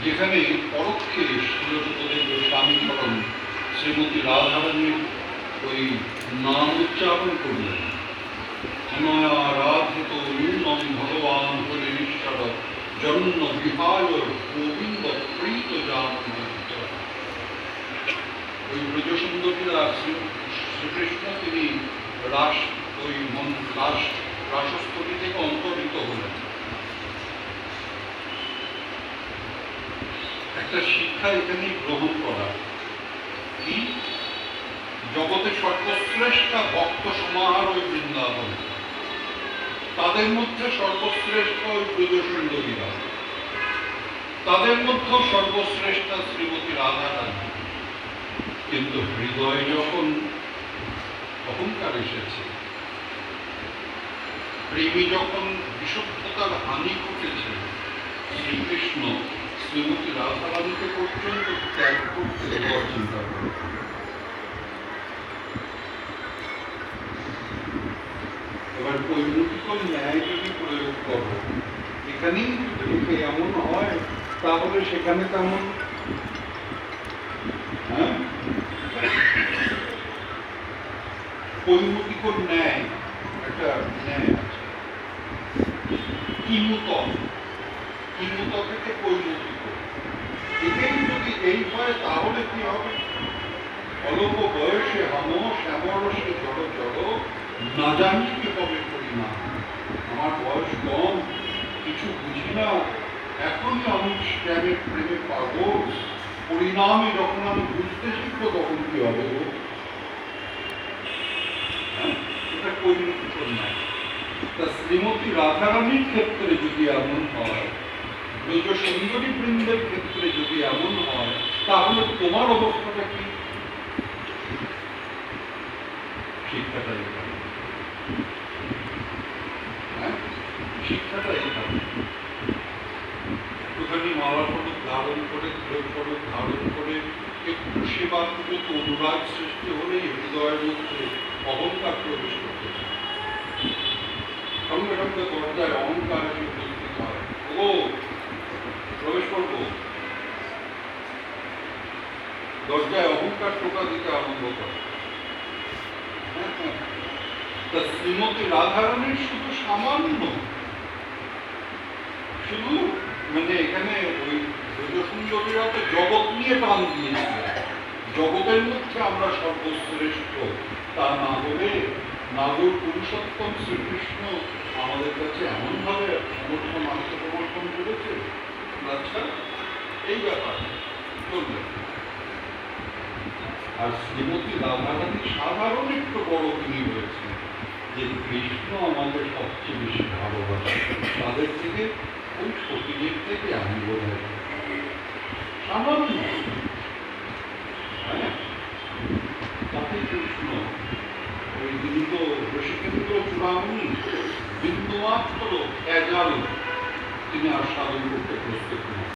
যেখানে পরোক্ষে শিলসুতদেব স্বামীকরণ শ্রীমতী রাধারানীর ওই নাম উচ্চারণ করলেন, অনারাধিত নূনম ভগবান হরিশ্বর জন্ম বিহায় গোবিন্দ প্রীত জান। ওই ব্রজসুন্দরীরা শ্রীকৃষ্ণ তিনি রাসস্থলী থেকে অন্তর্হিত হলেন। একটা শিক্ষা এখানেই গ্রহণ করা কি, জগতে সর্বশ্রেষ্ঠা ভক্ত সমাহার ওই বৃন্দাবন, তাদের মধ্যে সর্বশ্রেষ্ঠ ওই ব্রজসুন্দরীরা, তাদের মধ্যে সর্বশ্রেষ্ঠা শ্রীমতী রাধারানী। কিন্তু হৃদয়ে যখন অহংকার এসেছে, প্রেমী যখন বিশুদ্ধতার হানি ঘটেছে, শ্রীকৃষ্ণ শ্রীমতী রাধারানীকে পর্যন্ত ত্যাগ করতে দেওয়ার চিন্তা করে। এবার কৈমুতিক ন্যায় যদি প্রয়োগ করো, এখানেই যদি এমন হয় তাহলে সেখানে তেমন কৈমুতিক ন্যায় একটা ন্যায় আছে, কিমুতক থেকে কৈমুতিক। এটাই যদি এই হয় তাহলে কি হবে, অল্প বয়সে হম শ্যামর সে জড় জড়, না জানি কি হবে পরিণাম। আমার বয়স কম, কিছু বুঝি না, এখনই আমি শ্যামের প্রেমে পাগল, পরিণামে যখন আমি বুঝতে শিখবো তখন কি হবে। এটা কৈমুতিক ন্যায়। তা শ্রীমতী রাধারানীর ক্ষেত্রে যদি এমন হয়, ব্রজ সুন্দরী বৃন্দের ক্ষেত্রে যদি এমন হয়, তাহলে তোমার অবস্থাটা কি? শিক্ষাটা এখানে, শিক্ষাটা এখানে। একটুখানি মালা ফলক ধারণ করে, ধীর ফলক ধারণ করে একটু সেবা পুজো অনুরাগ সৃষ্টি হলেই হৃদয়ের মধ্যে অহংকার প্রবেশ করতে চায়। সঙ্গে সঙ্গে দরজায় অহংকার এসে উপস্থিত হয়, ও প্রবেশ করবো, দরজায় অহংকার টোকা দিতে আরম্ভ করে। তা শ্রীমতী রাধারানীর শুধু সামান্য, শুধু মানে এখানে ওই ব্রজসুন্দরীরা তো জগৎ নিয়ে টান দিয়েছিল, জগতের মধ্যে আমরা সর্বশ্রেষ্ঠ, তা না হলে নাগর পুরুষোত্তম শ্রীকৃষ্ণ আমাদের কাছে এমনভাবে সমর্থন আত্মসমর্পণ করেছে। আচ্ছা, এই ব্যাপার চলবে। আর শ্রীমতী রাধারানী সাধারণ একটু বড় তিনি রয়েছে, যে কৃষ্ণ আমাদের সবচেয়ে বেশি ভালোবাসে, তাদের থেকে ওই সতীদের থেকে আমি বোধ হয় সামান্য। তাতে কৃষ্ণ ওই তিনি তো রসিকেন্দ্র চূড়ামণি, বিন্দুমাত্র এজাল তিনি আর সাধন করতে প্রস্তুত নন।